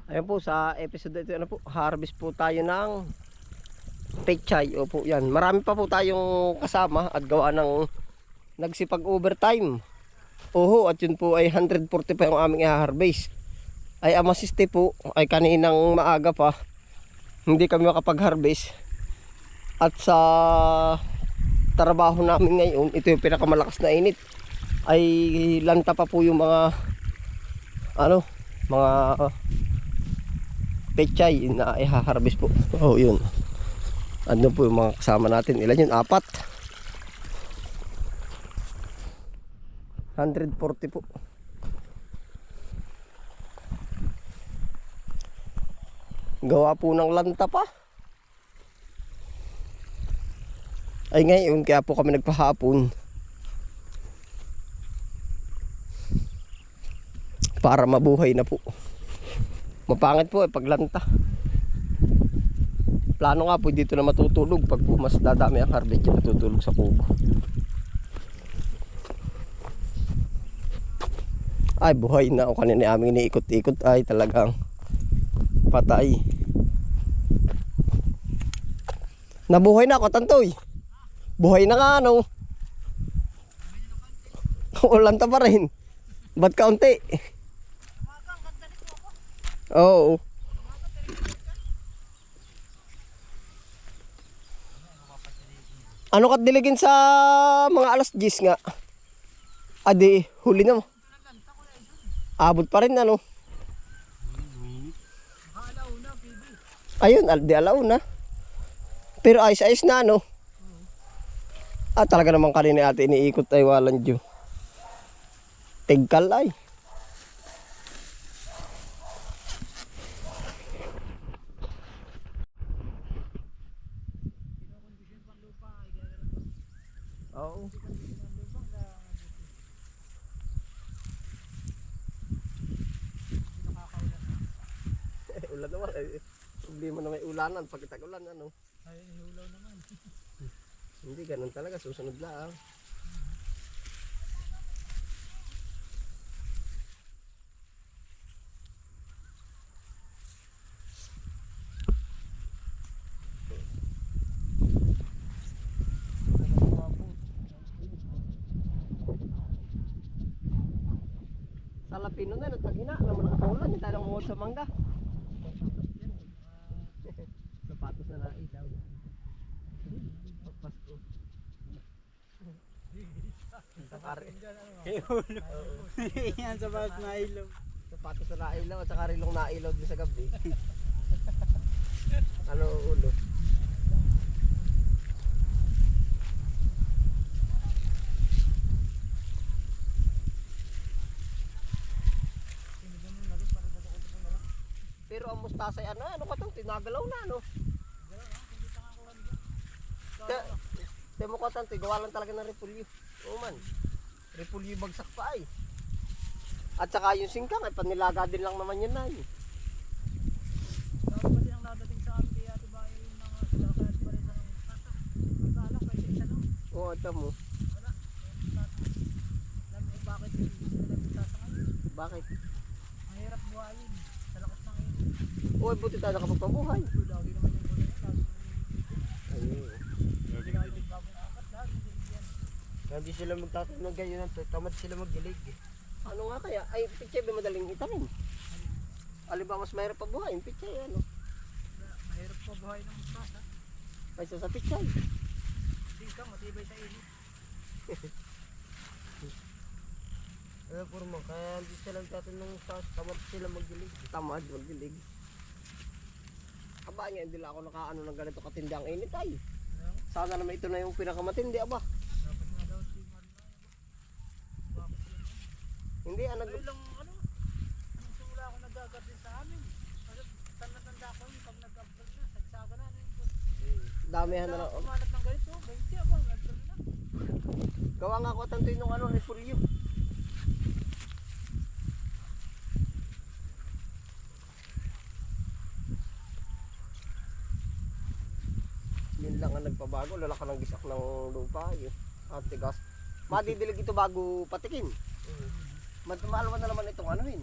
Ayun po sa episode ito, ano po, harvest po tayo ng pechay. Opo, yan. Marami pa po tayong kasama at gawa ng nagsipag overtime. Oho, at yun po ay 140 pa yung aming i-harvest. Ay ang masiste po ay kaninang maaga pa hindi kami makapag-harvest. At sa trabaho namin ngayon, ito yung pinakamalakas na init. Ay lanta pa po yung mga mga pechay na i-harvest po. Oh, yun. Ano po yung mga kasama natin? Ilan yun? 4. 140 po. Gawa po ng lanta pa. Ay ngayon, kaya po kami nagpahapon. Para mabuhay na po. Mapangit po paglanta. Plano nga po dito na matutulog. Pag po mas dadami ang harvest, matutulog sa kubo. Ay buhay na. O kanina aming iniikot-ikot ay talagang patay. Nabuhay na ako, Tantoy. Buhay na nga ano. Ulanta pa rin. Ba't kaunti? Oo. Ano kat diligin sa mga alas 10 nga? Adi, huli na mo. Abot pa rin ano. Ayun, di alauna. Pero ayos-ayos na ano. Talaga naman kanina ate iniikot ay walang dyo. Tigkal ay. Oo. Ulan naman. Problema na may ulanan. Pag tag-ulan ano. Ay, hulaw naman. Hindi, ganun talaga. Susunod lang. Sa Lapino na, nagtagina. Naman nakapaulan. Hindi tayo nang sa mangga. Sapatos na nailaw. Pagpasko. Sakari. Yan, sapatos na ilaw. Sapatos na nailaw at saka rilong nailaw din sa gabi. Ano ulo? Pero ang mustasa ay ano ka tong tinagalaw na ano. Demo ko tanto, gawa lang talaga ng repulyo. Oo man. Repulyo bagsak pa ay. At saka yung singkang ay panilaga din lang naman yun na. Dapat pa din ang nadating sa amin kaya diba yung mga sasayas pa rin ng kasa. Ang kalak pa yung isa no? Oo, ito mo. Wala. Alam mo bakit hindi sila nagsasangan? Bakit? Mahirap buhayin. Sa lakas ng init. Uy, buti tayo nakapagpabuhay. Lagi naman yung muna yan. Ayun. Lagi naman yung bagong angkat. Lahat yung diligyan. Hindi sila magtatanong ganyan. Tamad sila magdilig. Ano nga kaya? Ay, pichay ba madaling itanim? Alibang mas mahirap pa buhayin, pichay ano? Mahirap pa buhay ng mustasa. Kaysa sa pichay. Singkang matibay sa init. Ano po mo, kaya hindi sila nagtatanong sa tamad sila magdilig. Tamad magdilig. Aba nga, hindi lang ako nakaano ng ganito katindi ang init ay. Sana naman ito na yung pinakamatindi, aba. Dapat nga daw si Marina. Bakit yun? Hindi, Ayun lang ano, nung simula ako nag-garden sa amin. Kasi tanda ko yun, pag nag-upload na, sagsaga na. damihan na lang. Kumanap ng ganito, 20 abang, upload na. Gawa nga ako tanto yung ano, repulyo. Yun lang ang nagpabago, lalaka ng gisak ng lupa. Yun. At tigas. Madidilig ito bago patikin. Malaman na naman itong anuhin.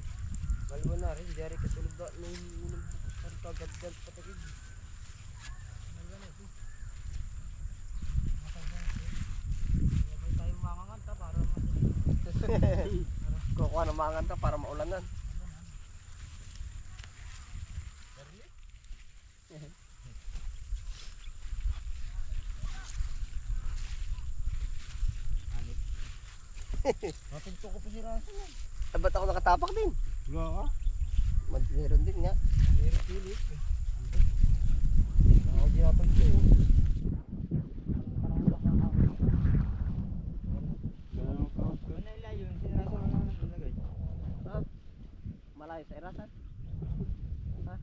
Kalwa na rin, di rin katulog na nung unang bukas parang kagad-gad patakid. Malwa na ito. Lagay tayong makakanta para Kukuha ng mangan ka para maulanan. Mapunto ko pa si Raso yan. Ay, ba't ako nakatapak din? Wala ka? Meron din nga. Meron pilit. Ako di napunto. Ano yung layo? Si Raso na lang nilagay. Ha? Malayo sa irasan? Ha?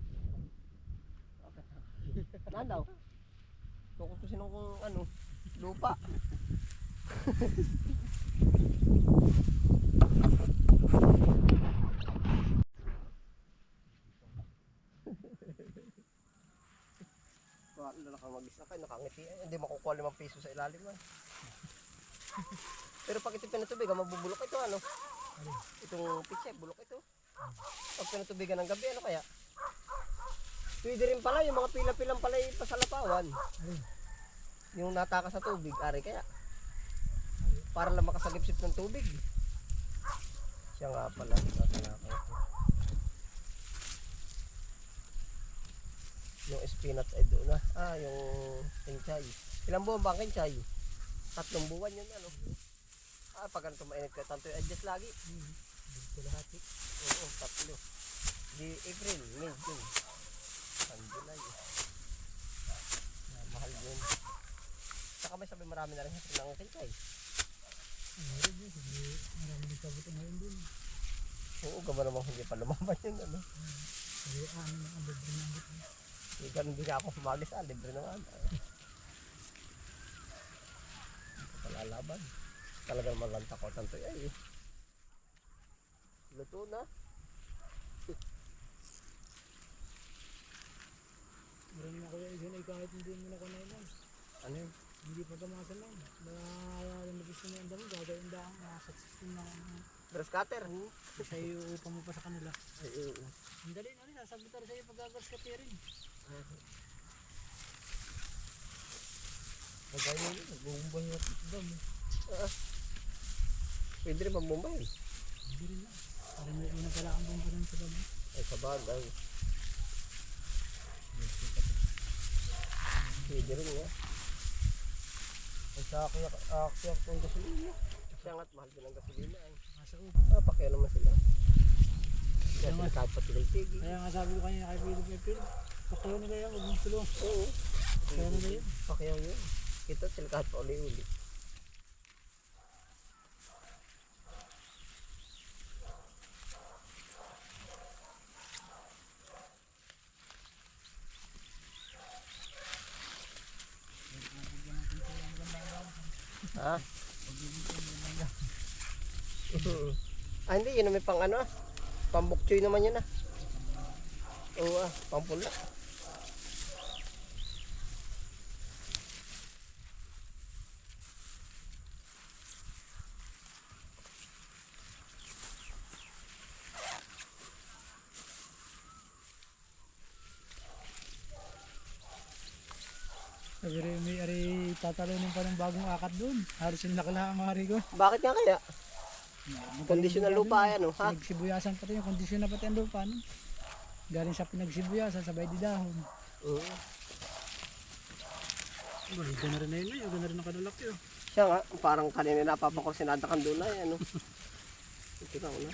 Okay. Naan daw? Tukutusin ko kung ano, lupa. Wala na kang mag-isa kayo, nakangiti. Ay, hindi makukuha 5 piso sa ilalim man. Pero pag ito pinatubig, mabubulok ito ano? Itong pitche, bulok ito. Pag pinatubigan ng gabi, ano kaya? Pwede rin pala yung mga pila-pilang pala pasalapawan. Yung nataka sa tubig, ari kaya. Para lang makasalipsip ng tubig. Siya nga pala. Yung spinach ay doon na. Ah, yung kinchay. Ilang buwan ba ang kinchay? 3 buwan yun ano. Ah, pag ganito mainit ka, tanto yung adjust lagi. Kalahati. Oo, 3. Di April, May, June. July. Mahal yun. Saka may sabi marami na rin ng kinchay. Meron din. Marami din sabot ngayon din. Oo, gaba namang hindi pa lumaban yun ano. Kaya ano na ang libre ng buto. Ganun din ako sumagis libre naman. Palalaban. Talagang malanta ko tanto ay. Luto na. Meron na kuya yun ay kahit hindi mo na kunain lang. Ano yun? Hindi pa gamasan lang. Nalabis na yung damo, gagawin dahang successful na Grass cutter. isa iuupa mo pa sa kanila. Ay, oo. Ang dali na rin, sasabitar sa'yo pag gagas ka rin. Magkaya yun, nagbubumbay yung dam. Pwede rin magbumbay. Hindi rin na. Parang may una pala ang bumba ng sa damo. Ay, sabagay. Pwede rin nga. Ay, sa akyat ng gasolina. Siya nga't mahal din ang gasolina. Nasa upo. Pakaya naman sila. Kaya Tama. sila kahit pa sila itigil. Kaya nga sabi ko kanina kay Philip, pakayaw nila yan, huwag mong tulong. Oo. Kaya nila yan. Pakyaw yun. Kita sila kahit pa uli-uli. Ha? Ah, hindi. Yun na may pang ano. Pambukchoy naman yun ah. Oo pampula. Sabi rin, may ari tatalunin pa ng bagong akat doon. Halos yung nakalaha mga rigo. Bakit nga kaya? Kondisyon ng lupa yan ha? Pinagsibuyasan pati yung kondisyon na pati ang lupa. No? Galing sa pinagsibuyasan, sabay di dahon. Oo. Ganda na rin na yun, ganda rin ang kadalaki. Oh. Siya nga, parang kanina napapakursinada kang doon ay ano. Ito na una.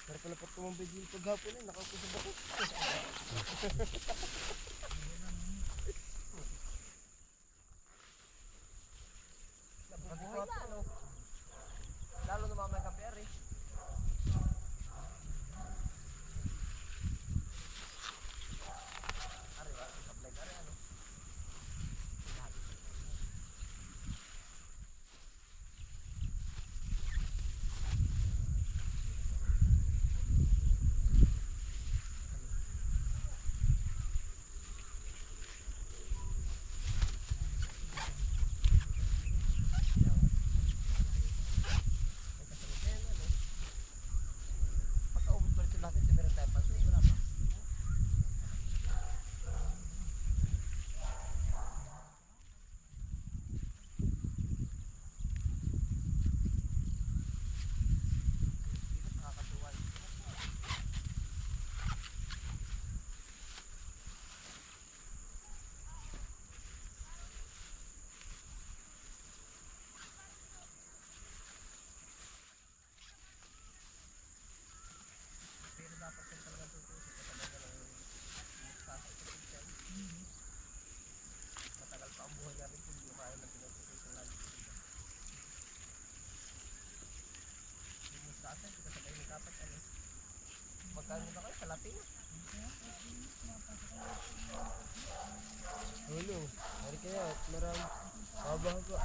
Pero pala po tumambay din paghapon eh, nakakusab ako. Nabubuhay na ano. Lalo na mamay kaper eh. Ari, sablay ka rin ano. Haba ba?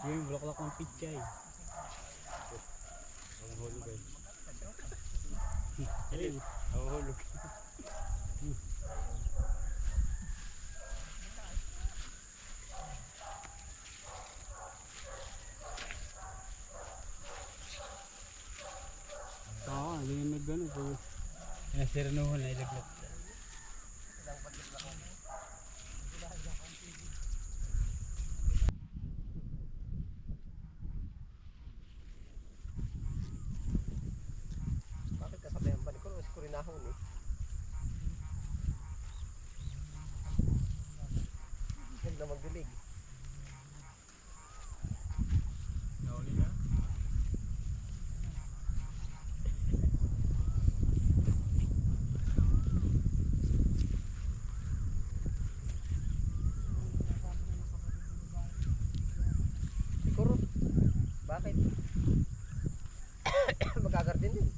Yung bulaklak ng pichay. Ang hulog ay. Ang hulog. Yung nag-ano po. Nasiranuhan na ilaglat. Bakit kasabayan ba ni Kuro? Si Kurinahon eh. Ganda magdilig. Nauli na. Siguro. Bakit? Magagardin din.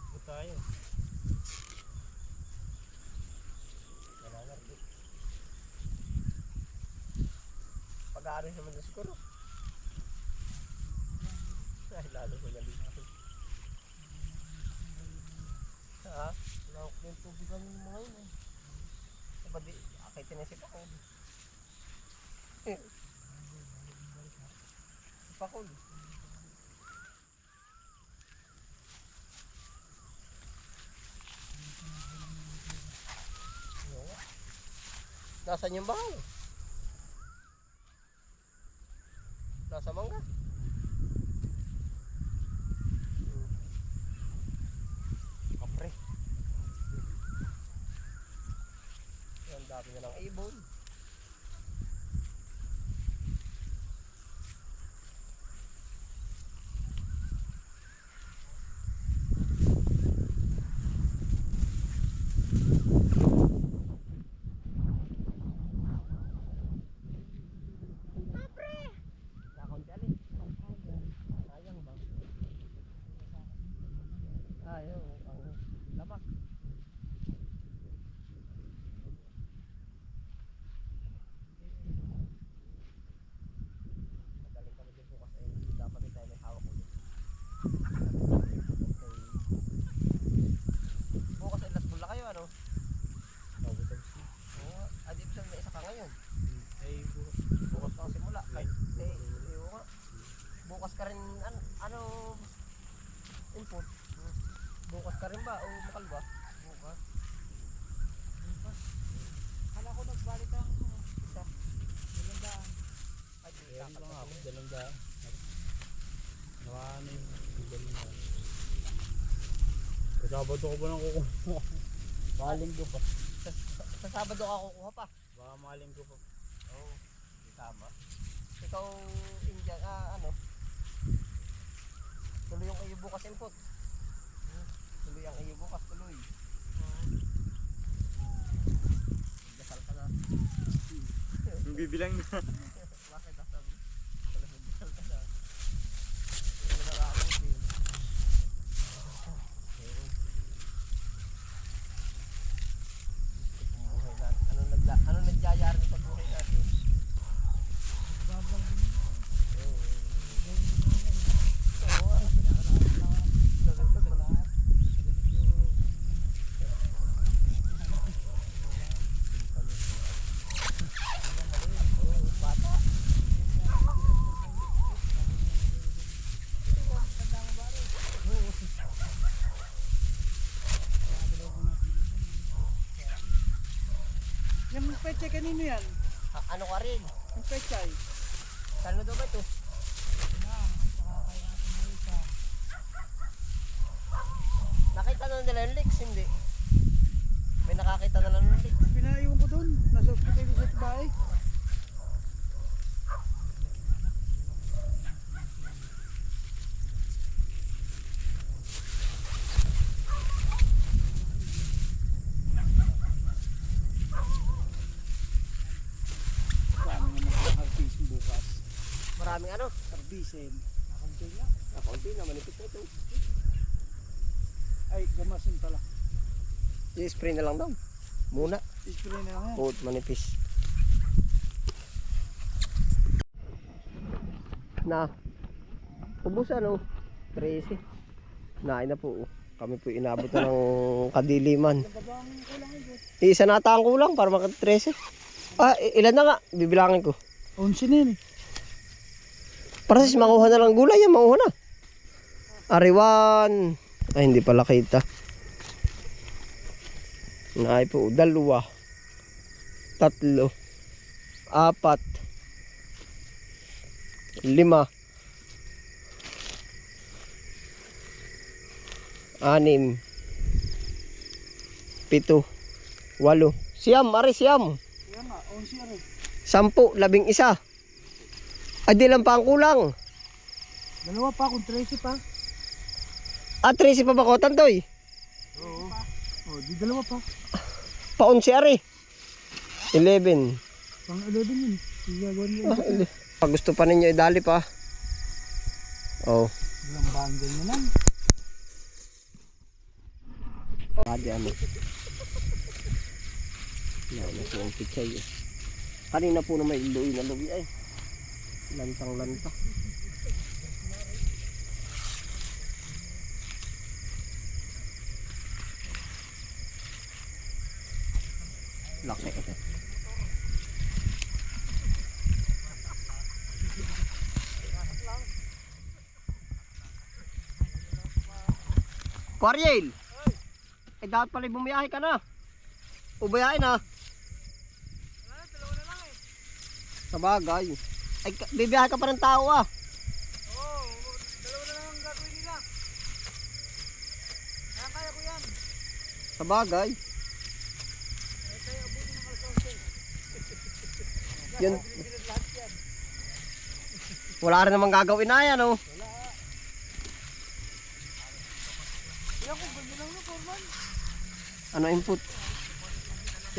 Ito tayo. Nangangardi. Pag-aaral naman na siguro. Ay, lalo ko yan dito. Ha? Lawak yung tubig kami ng mga yun eh. Diba di, akay tinisip ako. Pakul. Nasaan yung bahay? Nasa mangga. Kapre. Ang dami na ng ibon. Nakakunti alin. Sayang ba? Ayaw. Ang lamak. Magaling kami din bukas ay dapat din tayo may hawak ulit. Bukas ay last na kayo ano? Oo, adi ibig sabihin na isa ka ngayon. Ay, Bukas ka simula. Kahit oo nga. Bukas ka rin ano input. Bukas ka rin ba o makal ba? Bukas. Kala ko nagbalik ang Isa. dalandaan. Ay, di Ayan kakal lang ka ako, rin. dalang da. Nakano yung dalang da. Sa Sabado ko ba nang kukuha? Mahalinggo pa. Sa Sabado ka kukuha pa. Baka mahalinggo pa. Oo. Di tama. Ikaw Indian ano? Tuloy yung iyo bukas input. Tuloy ang iyo bukas tuloy. Dasal ka na. Bibilang na. Bakit dasal? Wala dasal ka na. Wala nakakabuti. Itong buhay natin. Ano nagyayari sa buhay natin? Babal din. Oo. Lagot sa lahat. Oo, bata. Yung peche kanino yan? Ano ka rin? Yung pechay. Saan daw ba ito? Nakita na nila yung leaks, hindi? May nakakita na lang ng leaks. Pinaiwan ko doon. Nasa hospital sa bahay. Dami naman ang harvest bukas. Maraming ano? Harvest. Nakakunti nga. Kaunti na, manipit na ito. Ay, gamasin pala. I-spray na lang daw. Muna. Spray na lang yan. Puot manipis. Na. Ubus ano? 13. Nain na po. Kami po inabot na ng kadiliman. Isa na ata ang kulang para maka 13. Ah, ilan na nga? Bibilangin ko. 11 na yun eh. Para sa makuha na lang gulay yan, makuha na. Ariwan. Ay, hindi pala kita. Naay po, 2, 3, 4, 5, 6, 7, 8, siyam, ari siyam. Yan nga, 11 yan eh. 10, 11. Ay, di lang pa ang kulang. Dalawa pa, kung 13 pa. Ah, 13 pa ba ko, Tantoy? Oo. Oh, di dalawa pa. Pa-11 ari. 11. Pang 11 yun. Igagawa niyo. Pag gusto pa ninyo idali pa. Oh. Ilang bundle na lang. Adi ano. Yan po ang pichay. Kanina po na may luwi na luwi ay. Lantang lanta. Laki ito. Quarriel! Eh dapat pala bumiyahe ka na. Ubayain na. Sa bagay. Ay, bibiyahe ka pa ng tao ah. Oo, dalawa na lang ang gagawin nila. Kaya ko yan. Sa bagay. Kaya abutin ng alkonte. Yun. Wala rin namang gagawin na yan oh. Ilang kung ganda lang no, Forman? Ano input?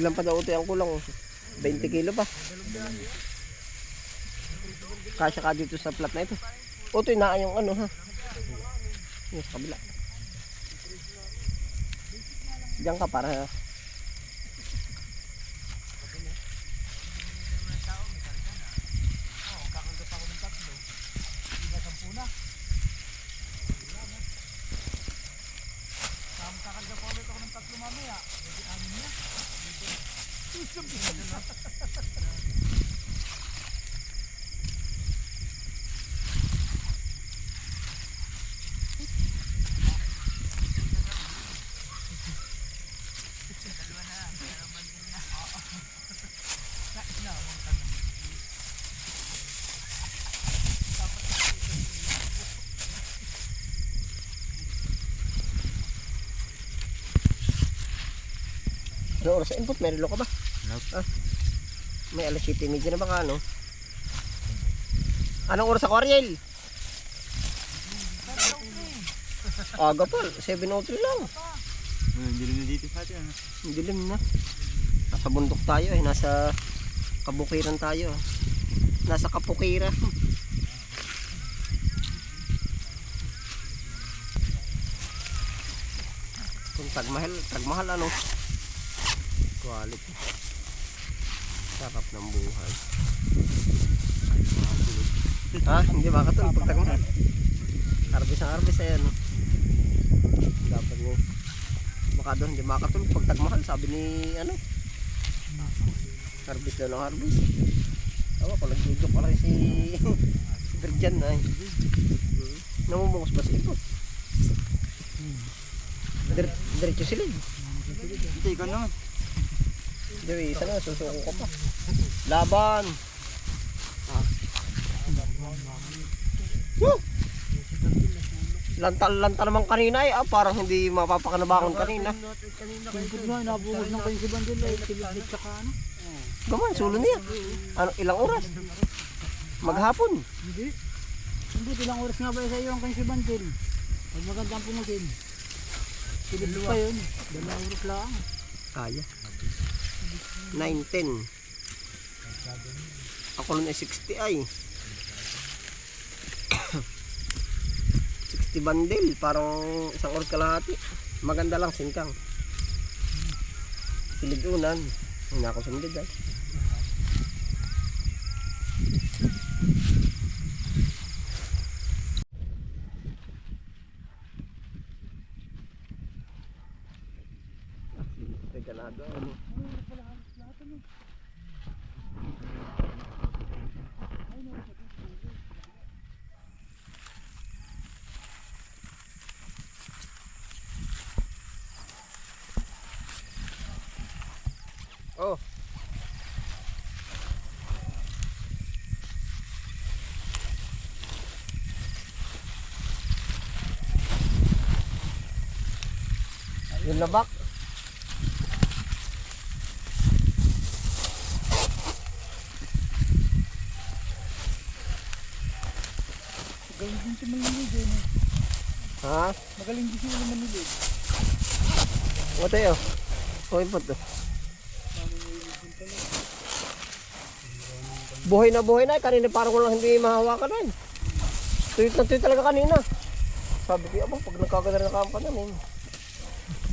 Ilan pa daw ito ang kulang? 20 kilo pa. Kasya ka dito sa plat na ito. O ito na yung ano ha. Yung sa kabila. Diyan ka para Kakarga pa ulit ako ng 3 mamaya. Pwede 6 na. ano oras sa input? May relo ka ba? Nope. Ah, may alas 7:30 na ba ka ano? Anong oras sa Quarriel? Aga pa, 7:03 lang. Dilim na dito sa atin. Dilim na. Nasa bundok tayo eh, nasa kabukiran tayo. Nasa kapukiran. Kung tagmahal ano? Quality. Sarap ng buhay. Ha? Hindi makatulog pag tagmahal. Harvest ang harvest ayan. Dapat mo. Baka doon hindi makatulog pag tagmahal. Sabi ni ano? Harvest daw ng harvest. Tawa ko nagtudok pa lang si Virgin ay. Namumungos pa si Ipot. Diretso sila. Hindi, ikaw naman. Hindi, isa na, susuko ko pa. Laban! Woo! Lanta naman kanina eh. Ah, parang hindi mapapakanabangon kanina. Kingkod nga, inabugod ng kayo si Bandil eh. Silibit tsaka ano. Gaman, sulo niya. Ano, ilang oras? Maghapon. Hindi. Hindi, ilang oras nga ba sa iyo ang kayo si Bandil? Pag magandang pumutin. Silibit pa yun. 2 oras lang. Kaya. 9:10. Ako nun ay 60 ay. 60 bandil. Parang isang oras kalahati. Maganda lang singkang. Silid-unan. Hindi ako sumilid ay. Regalado. Oh. Yung labak. Magaling din si Manilid eh. No? Ha? Magaling din si Manilid. O tayo. O impot to. Buhay na kanina parang walang hindi mahawakan na. Tuyot na tuyot talaga kanina. Sabi ko, aba, pag nagkaganda na kampa namin.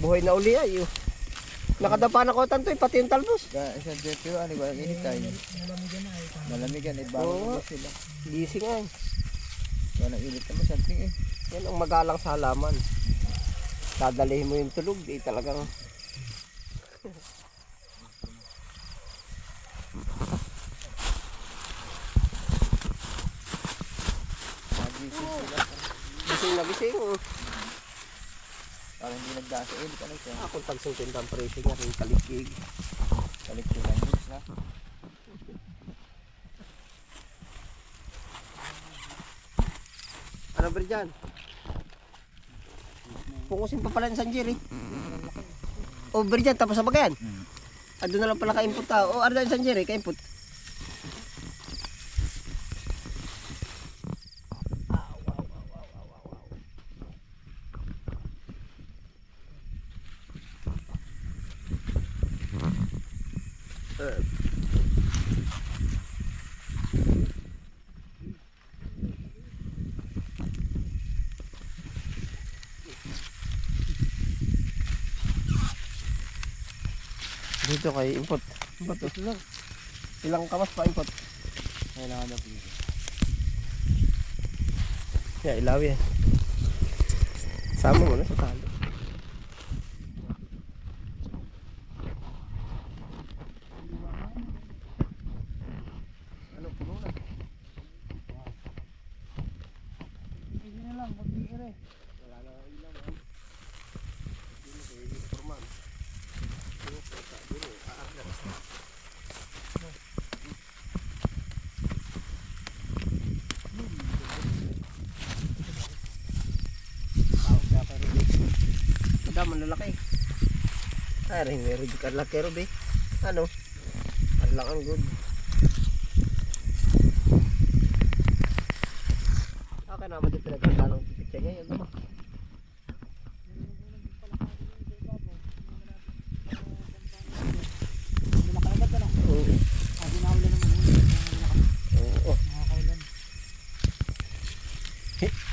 Buhay na uli ay. Nakadapa na ko tanto, pati yung talbos. Sa Jeffy, ano ba, init tayo. Malamigan, Oo. sila. Gising ay. Walang init naman, something eh. Yan ang magalang sa halaman. Dadalihin mo yung tulog, di talagang... Nagising sila. Gising na gising. Parang hindi nagdaan sa init, ano siya. Kung tagsong tindang presyo niya rin kalikig. Kaliktikan goods na. Ano ba dyan? Pungusin pa pala ng Sanjiri. Over dyan, tapos sa bagayan. Ado na lang pala ka-input tao. O, ano na yung Sanjiri, ka-input. Dito kay input. Input to. Ilang kamas pa input? Kailangan na po. Yeah, ilawi eh. Sama mo na sa talo. Ano puno na? Hindi na lang, mag-iire. Wala na ilaw. Dito kay Forman. Madam, lalaki. Ay, rin, meron di ka laki, Ruby. Ano? Ang lang ang good. Okay naman din pinaganda ng pipitya niya. Yan naman. Hindi nakaibat ka na. Oo. Hindi nakaulan naman yun. Oo. Nakakaulan.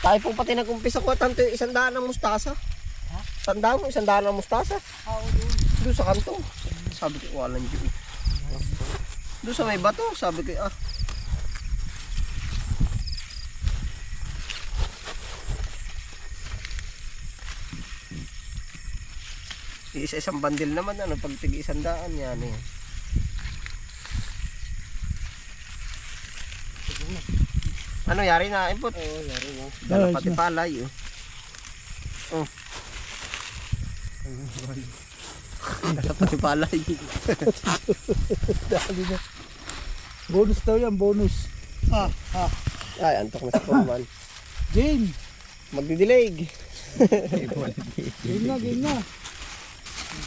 Tayo pong pati nag-umpisa ko tanto yung 100 ng mustasa. Ha? Tandaan mo, 100 ng mustasa. Oo, doon. Doon sa kanto. Sabi ko, walang Diyo. Doon sa may bato, sabi ko, ah. Isa-isang bandil naman, ano, pag tig-100 yan eh. Ano, yari na, input? Oo, yari na. Dala pati palay, oh. Oh. Dala pati palay. Dali na. Bonus daw yan, bonus. Ay, antok na si Foreman. Jane! Magdidilig. Game na, game na.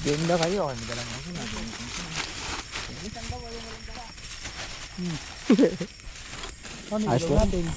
Game na kayo, ano ba lang ako na. Ano, Ayos ilaw na. natin.